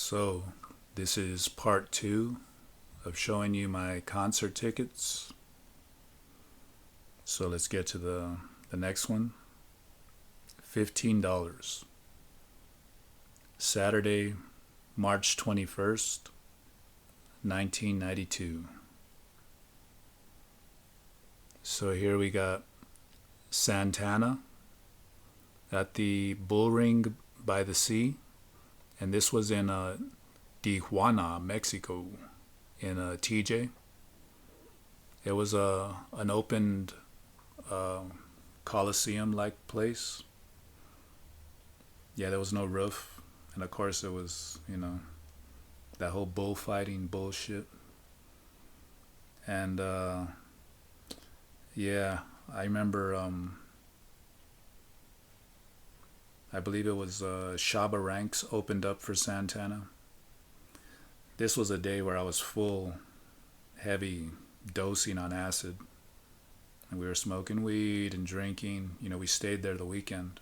So, this is part two of showing you my concert tickets. So, let's get to the next one. $15. Saturday, March 21st, 1992. So, here we got Santana at the Bull Ring by the Sea. And this was in Tijuana, Mexico, in TJ. It was an opened Coliseum-like place. Yeah, there was no roof. And of course it was, that whole bullfighting bullshit. And yeah, I remember, I believe it was Shabba Ranks opened up for Santana. This was a day where I was full, heavy dosing on acid. And we were smoking weed and drinking. We stayed there the weekend.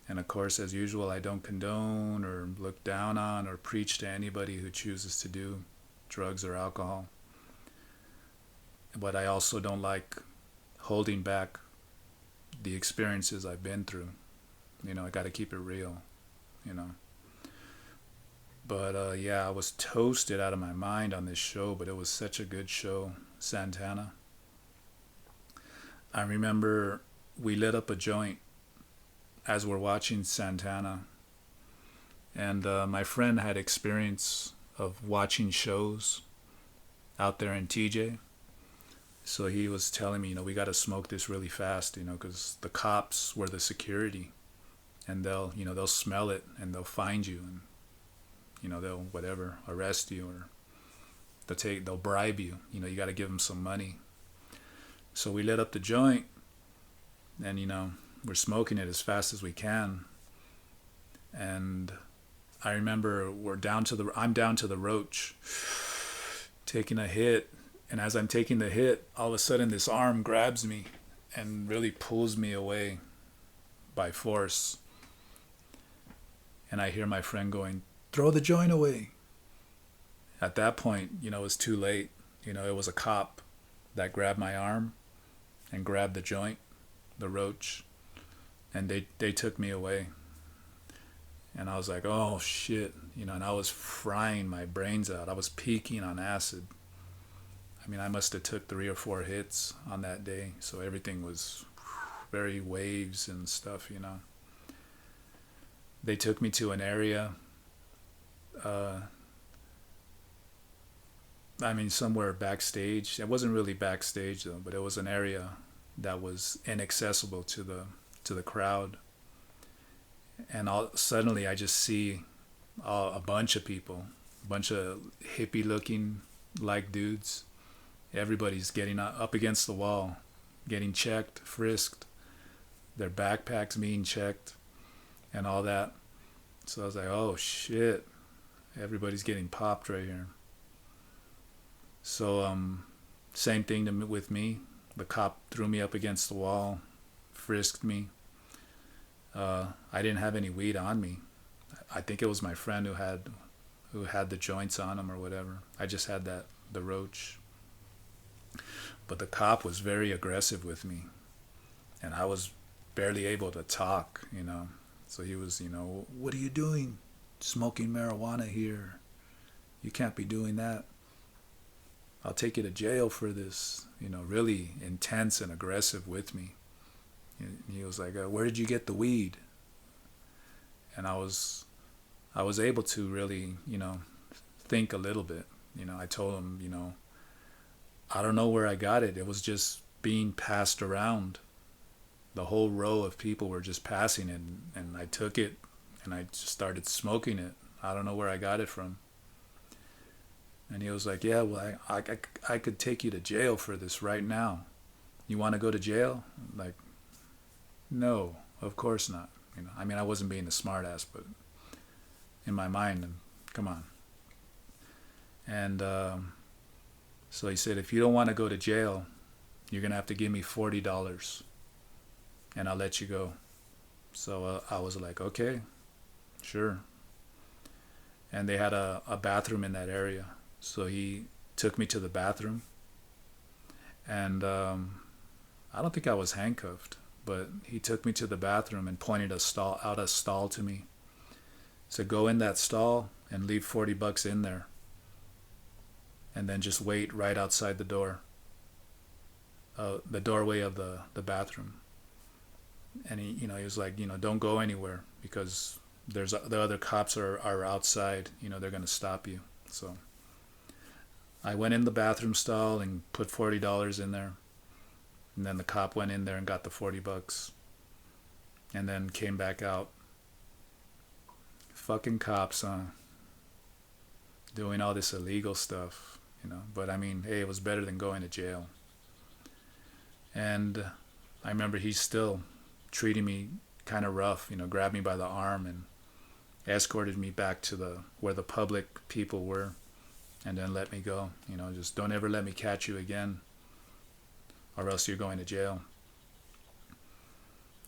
And of course, as usual, I don't condone or look down on or preach to anybody who chooses to do drugs or alcohol. But I also don't like holding back the experiences I've been through. I got to keep it real, But yeah, I was toasted out of my mind on this show, but it was such a good show, Santana. I remember we lit up a joint as we're watching Santana. And my friend had experience of watching shows out there in TJ. So he was telling me, we got to smoke this really fast, because the cops were the security. And they'll smell it and they'll find you and, they'll whatever, arrest you or they'll bribe you. You got to give them some money. So we lit up the joint and, we're smoking it as fast as we can. And I remember I'm down to the roach taking a hit. And as I'm taking the hit, all of a sudden this arm grabs me and really pulls me away by force. And I hear my friend going, "Throw the joint away." At that point, it was too late. It was a cop that grabbed my arm and grabbed the joint, the roach, and they took me away. And I was like, oh shit, and I was frying my brains out. I was peaking on acid. I must have took 3 or 4 hits on that day, so everything was very waves and stuff, They took me to an area, somewhere backstage. It wasn't really backstage though, but it was an area that was inaccessible to the crowd. And suddenly I just see a bunch of people, a bunch of hippie-looking like dudes. Everybody's getting up against the wall, getting checked, frisked, their backpacks being checked, and all that. So I was like, oh shit, everybody's getting popped right here. So same thing with me. The cop threw me up against the wall, frisked me. I didn't have any weed on me. I think it was my friend who had the joints on him or whatever. I just had the roach. But the cop was very aggressive with me, and I was barely able to talk, So he was, "What are you doing? Smoking marijuana here. You can't be doing that. I'll take you to jail for this." Really intense and aggressive with me. And he was like, "Where did you get the weed?" And I was able to really, think a little bit. I told him, I don't know where I got it. It was just being passed around. The whole row of people were just passing it, and I took it and I just started smoking it. I don't know where I got it from. And he was like, "Yeah, well, I could take you to jail for this right now. You want to go to jail?" I'm like, no, of course not. I wasn't being a smartass, but in my mind, come on. And so he said, "If you don't want to go to jail, you're going to have to give me $40 and I'll let you go." So I was like, okay, sure. and they had a bathroom in that area. So he took me to the bathroom, and I don't think I was handcuffed, but he took me to the bathroom and pointed out a stall to me. Said, go in that stall and leave $40 in there, and then just wait right outside the door, the doorway of the bathroom. And he was like, don't go anywhere, because the other cops are outside. They're gonna stop you. So I went in the bathroom stall and put $40 in there, and then the cop went in there and got the $40, and then came back out. Fucking cops, doing all this illegal stuff, But I mean, hey, it was better than going to jail. And I remember he's still treating me kind of rough, grabbed me by the arm and escorted me back to where the public people were, and then let me go. Just don't ever let me catch you again, or else you're going to jail.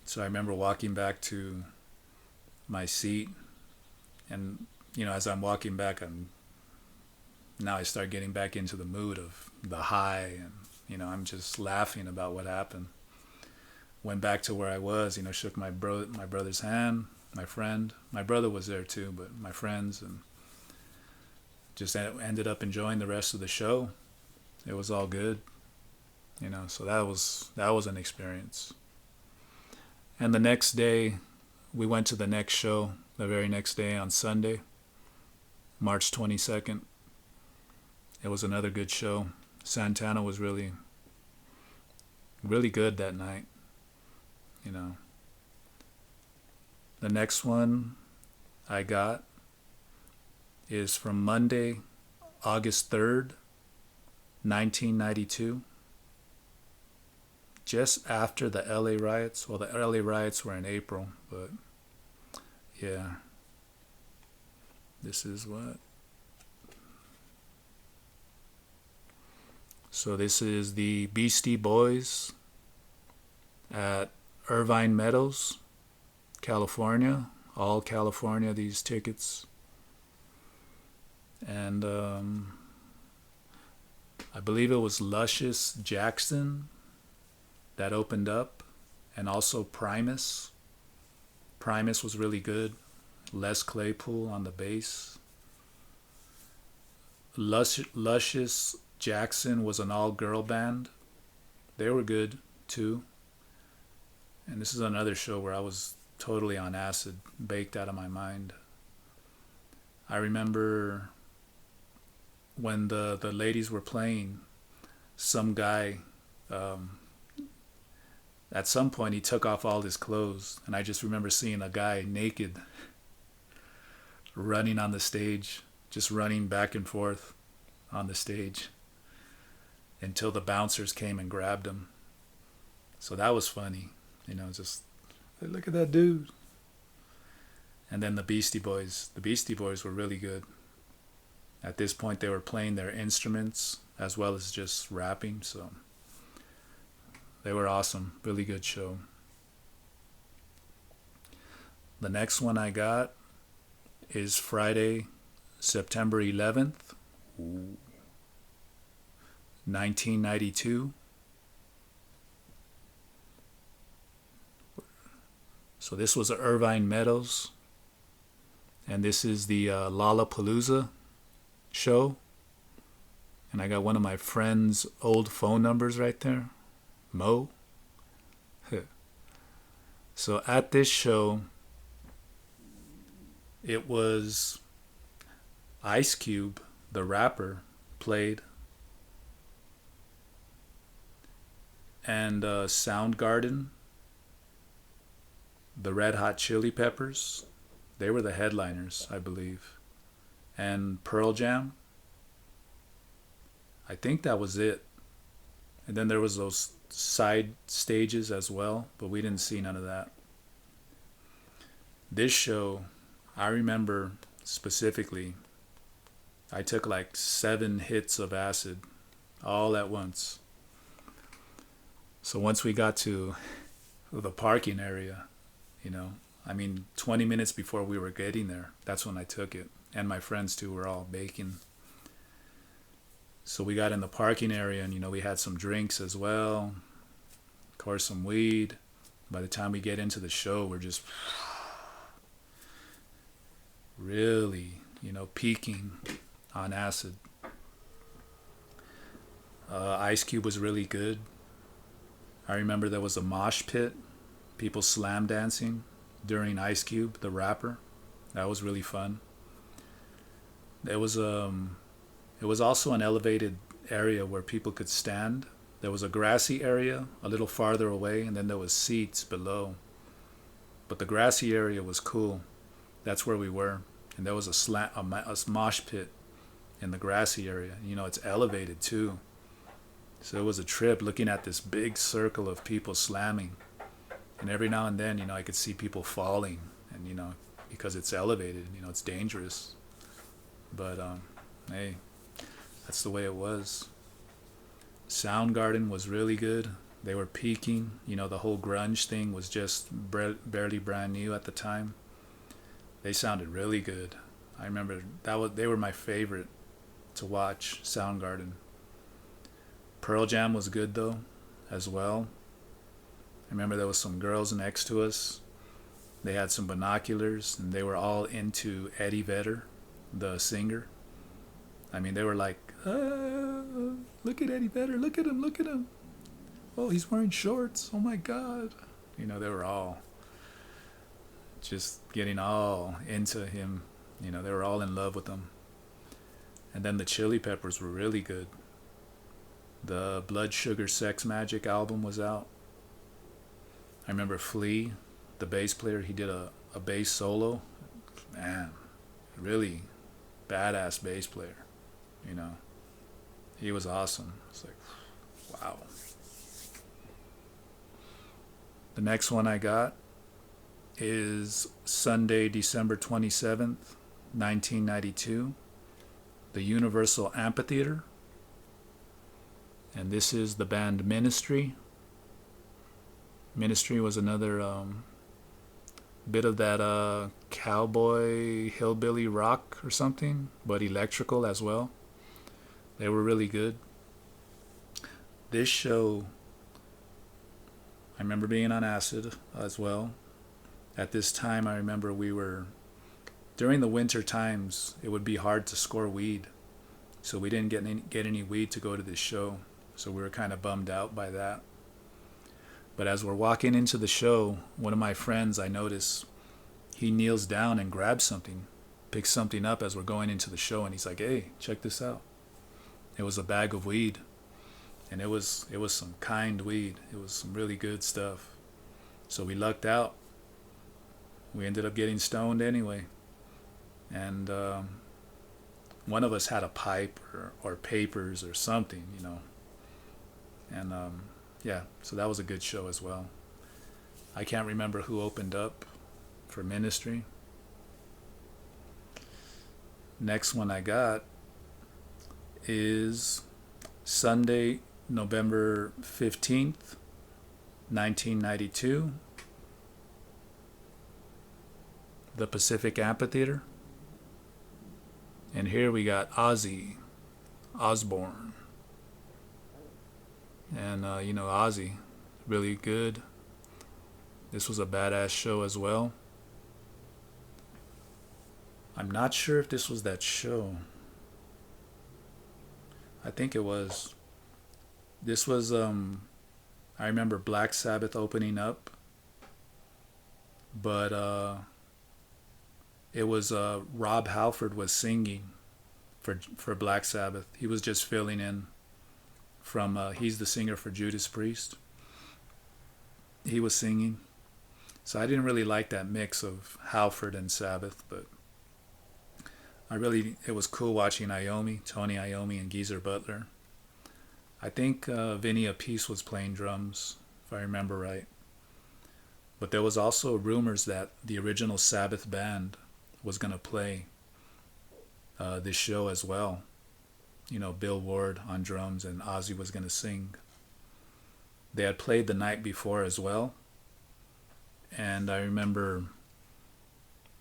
So I remember walking back to my seat, and as I'm walking back, I start getting back into the mood of the high, and I'm just laughing about what happened. Went back to where I was, shook my brother's hand, my friend. My brother was there too, but my friends, and just ended up enjoying the rest of the show. It was all good, so that was an experience. And the next day, we went to the next show, the very next day on Sunday, March 22nd. It was another good show. Santana was really, really good that night. The next one I got is from Monday, August 3rd, 1992. Just after the LA riots. Well, the LA riots were in April, but yeah. This is what? So this is the Beastie Boys at Irvine Meadows, California. All California, these tickets. And I believe it was Luscious Jackson that opened up, and also Primus. Primus was really good. Les Claypool on the bass. Luscious Jackson was an all-girl band. They were good too. And this is another show where I was totally on acid, baked out of my mind. I remember when the ladies were playing, some guy, at some point he took off all his clothes, and I just remember seeing a guy naked running on the stage, just running back and forth on the stage until the bouncers came and grabbed him. So that was funny, just hey, look at that dude. And then the Beastie Boys were really good. At this point they were playing their instruments as well as just rapping, so they were awesome. Really good show. The next one I got is Friday, September 11th, 1992. So this was at Irvine Meadows, and this is the Lollapalooza show. And I got one of my friend's old phone numbers right there, Mo. So at this show, it was Ice Cube, the rapper, played, and Soundgarden, the Red Hot Chili Peppers, they were the headliners, I believe, and Pearl Jam. I think that was it. And then there was those side stages as well, but we didn't see none of that. This show, I remember specifically, I took like 7 hits of acid all at once. So once we got to the parking area, 20 minutes before we were getting there, that's when I took it. and my friends too were all baking. So we got in the parking area, and we had some drinks as well, of course some weed. By the time we get into the show, we're just really, peaking on acid. Ice Cube was really good. I remember there was a mosh pit, people slam dancing during Ice Cube, the rapper. That was really fun. It was also an elevated area where people could stand. There was a grassy area a little farther away, and then there was seats below. But the grassy area was cool. That's where we were. And there was a mosh pit in the grassy area. It's elevated too. So it was a trip looking at this big circle of people slamming. And every now and then, I could see people falling. And, because it's elevated, it's dangerous. But, hey, that's the way it was. Soundgarden was really good. They were peaking. The whole grunge thing was just barely brand new at the time. They sounded really good. I remember they were my favorite to watch, Soundgarden. Pearl Jam was good though, as well. I remember there was some girls next to us. They had some binoculars, and they were all into Eddie Vedder, the singer. I mean, they were like, look at Eddie Vedder, look at him. Oh, he's wearing shorts, oh my God. They were all just getting all into him. They were all in love with him. And then the Chili Peppers were really good. The Blood Sugar Sex Magic album was out. I remember Flea, the bass player, he did a bass solo. Man, really badass bass player. He was awesome. It's like, wow. The next one I got is Sunday, December 27th, 1992, the Universal Amphitheater. And this is the band Ministry. Ministry was another bit of that cowboy hillbilly rock or something, but electrical as well. They were really good. This show, I remember being on acid as well. At this time, I remember during the winter times, it would be hard to score weed. So we didn't get any weed to go to this show. So we were kind of bummed out by that. But as we're walking into the show, one of my friends, I notice, he kneels down and grabs something, picks something up as we're going into the show, and he's like, hey, check this out. It was a bag of weed. And it was some kind weed. It was some really good stuff. So we lucked out. We ended up getting stoned anyway. And one of us had a pipe or papers or something, And yeah, so that was a good show as well. I can't remember who opened up for Ministry. Next one I got is Sunday, November 15th, 1992, the Pacific Amphitheater. And here we got Ozzy Osbourne. And, Ozzy, really good. This was a badass show as well. I'm not sure if this was that show. I think it was. This was, I remember Black Sabbath opening up. But it was Rob Halford was singing for Black Sabbath. He was just filling in from, he's the singer for Judas Priest. He was singing. So I didn't really like that mix of Halford and Sabbath, but it was cool watching Tony Iommi and Geezer Butler. I think Vinny Appice was playing drums, if I remember right. But there was also rumors that the original Sabbath band was going to play this show as well. Bill Ward on drums and Ozzy was going to sing. They had played the night before as well. And I remember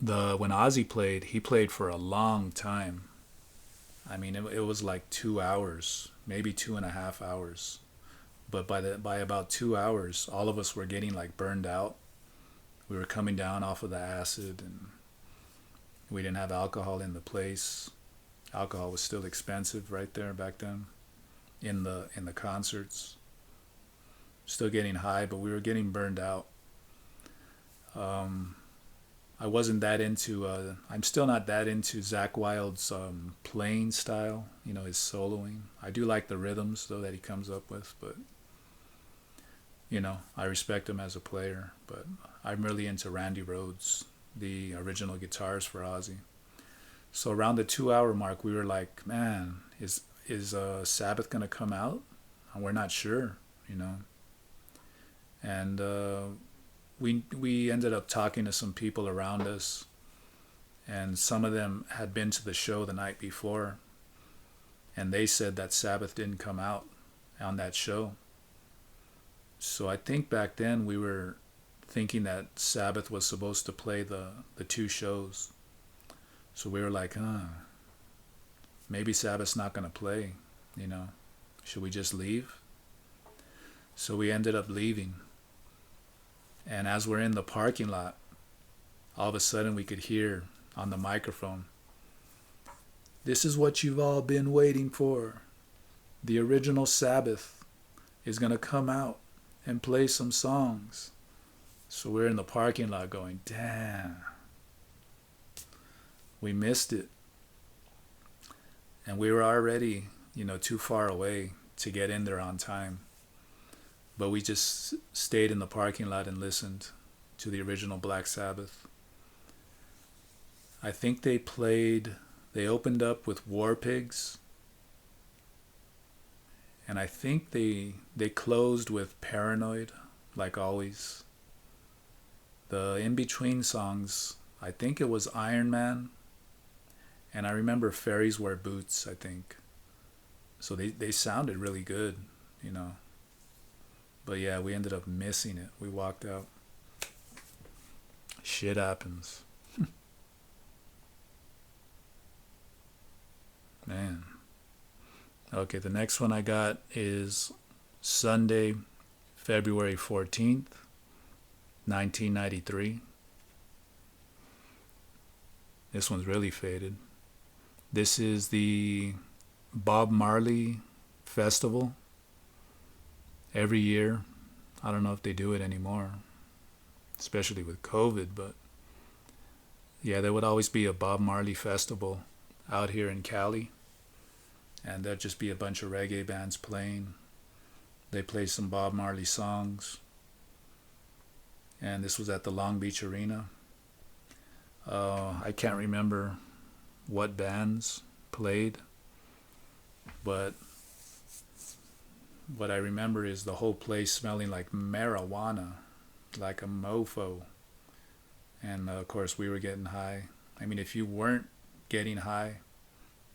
the when Ozzy played, he played for a long time. I mean, it was like 2 hours, maybe 2.5 hours. But by about 2 hours, all of us were getting like burned out. We were coming down off of the acid, and we didn't have alcohol in the place. Alcohol was still expensive right there back then in the concerts. Still getting high, but we were getting burned out. Um, I wasn't that into. I'm still not that into Zakk Wylde's playing style. His soloing. I do like the rhythms though that he comes up with, but I respect him as a player. But I'm really into Randy Rhoads, the original guitars for Ozzy. So around the 2 hour mark, we were like, man, is Sabbath gonna come out? And we're not sure, And we ended up talking to some people around us, and some of them had been to the show the night before, and they said that Sabbath didn't come out on that show. So I think back then we were thinking that Sabbath was supposed to play the two shows. So we were like, maybe Sabbath's not going to play, Should we just leave? So we ended up leaving. And as we're in the parking lot, all of a sudden we could hear on the microphone, "This is what you've all been waiting for. The original Sabbath is going to come out and play some songs." So we're in the parking lot going, damn, we missed it. And we were already, too far away to get in there on time. But we just stayed in the parking lot and listened to the original Black Sabbath. I think they opened up with War Pigs. And I think they closed with Paranoid, like always. The in-between songs, I think it was Iron Man. And I remember Fairies Wear Boots, I think. So they sounded really good, But yeah, we ended up missing it. We walked out. Shit happens. Man. Okay, the next one I got is Sunday, February 14th, 1993. This one's really faded. This is the Bob Marley Festival. Every year. I don't know if they do it anymore, especially with COVID, but yeah, there would always be a Bob Marley Festival out here in Cali. And there'd just be a bunch of reggae bands playing. They play some Bob Marley songs. And this was at the Long Beach Arena. I can't remember what bands played, but what I remember is the whole place smelling like marijuana, like a mofo. And of course we were getting high. I mean, if you weren't getting high,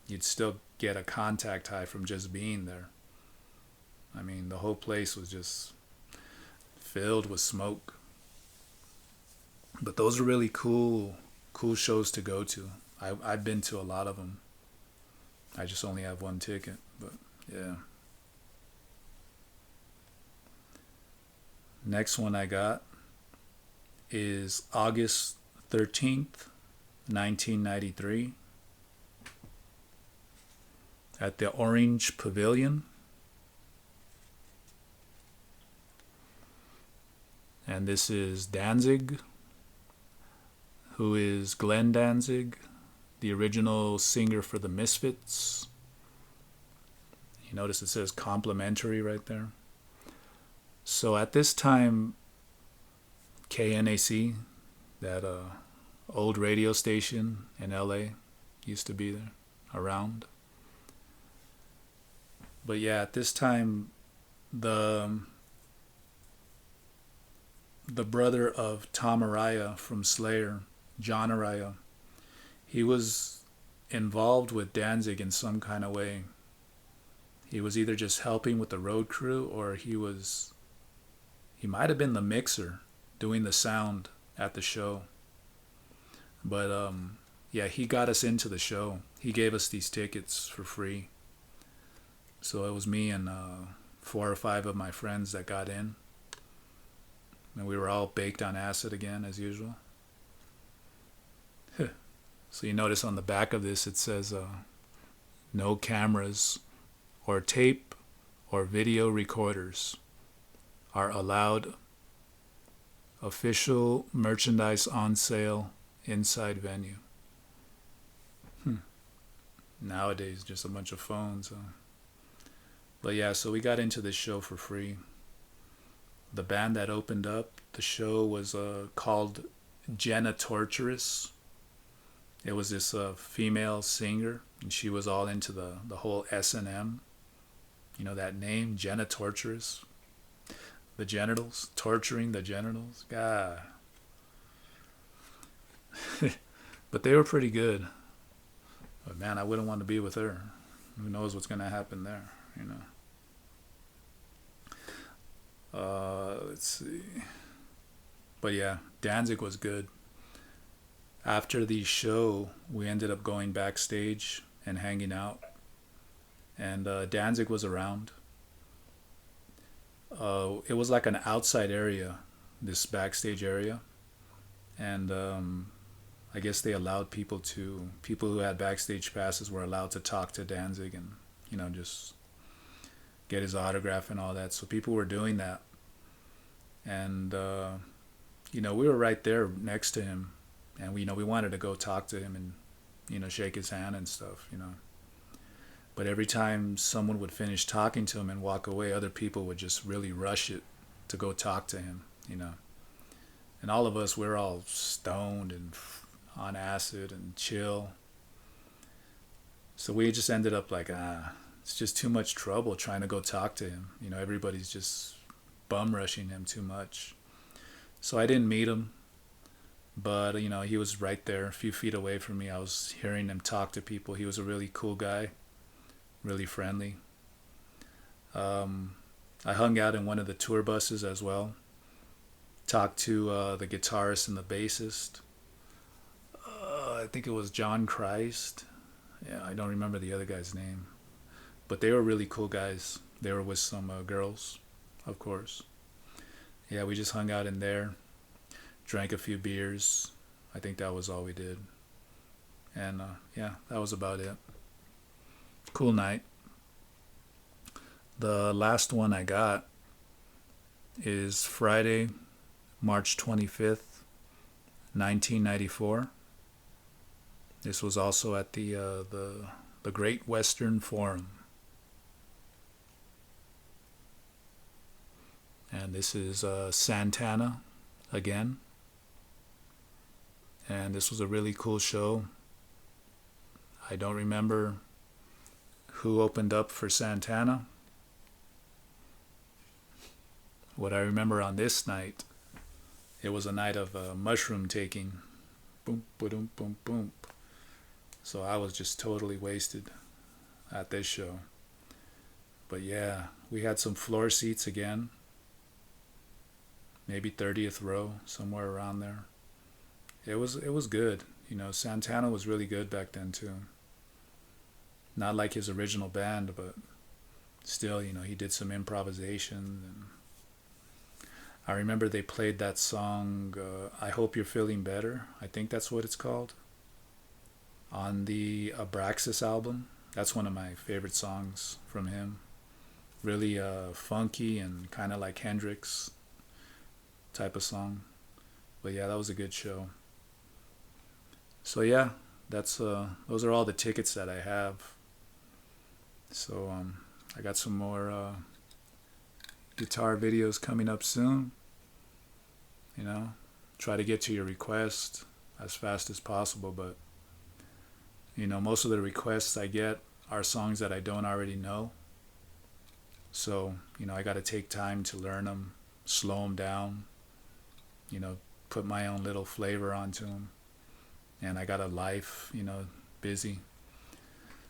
you'd still get a contact high from just being there. I mean, the whole place was just filled with smoke. But those are really cool shows to go to. I've been to a lot of them. I just only have one ticket, but yeah. Next one I got is August 13th, 1993 at the Orange Pavilion. And this is Danzig, who is Glenn Danzig, the original singer for the Misfits. You notice it says complimentary right there. So at this time, KNAC, that old radio station in LA, used to be there, around. But yeah, at this time, the brother of Tom Araya from Slayer, John Araya, he was involved with Danzig in some kind of way. He was either just helping with the road crew, or he might have been the mixer doing the sound at the show. But yeah, he got us into the show. He gave us these tickets for free. So it was me and 4 or 5 of my friends that got in, and we were all baked on acid again as usual. So you notice on the back of this it says no cameras or tape or video recorders are allowed. Official merchandise on sale inside venue. Nowadays, just a bunch of phones. But yeah, so we got into this show for free. The band that opened up the show was called Jenna Torturous. It was this female singer, and she was all into the whole S&M. You know that name, Jenna Torturous? The genitals, torturing the genitals. God. But they were pretty good. But man, I wouldn't want to be with her. Who knows what's going to happen there, you know. Let's see. But yeah, Danzig was good. After the show, we ended up going backstage and hanging out. And Danzig was around. It was like an outside area, this backstage area. And I guess they allowed people who had backstage passes were allowed to talk to Danzig and, you know, just get his autograph and all that. So people were doing that. And, you know, we were right there next to him. And, we wanted to go talk to him and, you know, shake his hand and stuff, you know. But every time someone would finish talking to him and walk away, other people would just really rush it to go talk to him, you know. And all of us, we're all stoned and on acid and chill. So we just ended up like, it's just too much trouble trying to go talk to him. You know, everybody's just bum rushing him too much. So I didn't meet him. But, you know, he was right there a few feet away from me. I was hearing him talk to people. He was a really cool guy, really friendly. I hung out in one of the tour buses as well. Talked to the guitarist and the bassist. I think it was John Christ. Yeah, I don't remember the other guy's name. But they were really cool guys. They were with some girls, of course. Yeah, we just hung out in there. Drank a few beers. I think that was all we did. And yeah, that was about it. Cool night. The last one I got is Friday, March 25th, 1994. This was also at the Great Western Forum. And this is Santana again. And this was a really cool show. I don't remember who opened up for Santana. What I remember on this night, it was a night of mushroom taking. Boom, boom, boom, boom. So I was just totally wasted at this show. But yeah, we had some floor seats again. Maybe 30th row, somewhere around there. It was good. You know, Santana was really good back then too. Not like his original band, but still, you know, he did some improvisation. And I remember they played that song, I Hope You're Feeling Better. I think that's what it's called. On the Abraxas album. That's one of my favorite songs from him. Really funky and kind of like Hendrix type of song. But yeah, that was a good show. So yeah, that's those are all the tickets that I have. So I got some more guitar videos coming up soon. You know, try to get to your request as fast as possible, but you know, most of the requests I get are songs that I don't already know. So, you know, I got to take time to learn them, slow them down, you know, put my own little flavor onto them. And I got a life, you know, busy.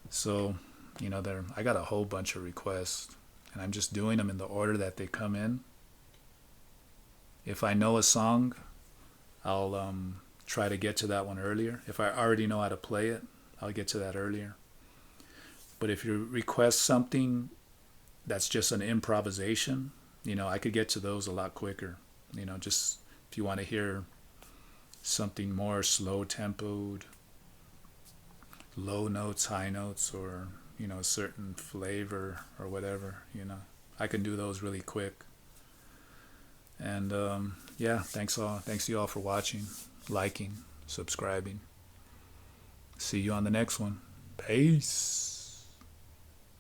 So, you know, I got a whole bunch of requests, and I'm just doing them in the order that they come in. If I know a song, I'll try to get to that one earlier. If I already know how to play it, I'll get to that earlier. But if you request something that's just an improvisation, I could get to those a lot quicker. Just if you want to hear something more slow tempoed, low notes, high notes, or, a certain flavor or whatever, I can do those really quick. And yeah, thanks you all for watching, liking, subscribing. See you on the next one. Peace.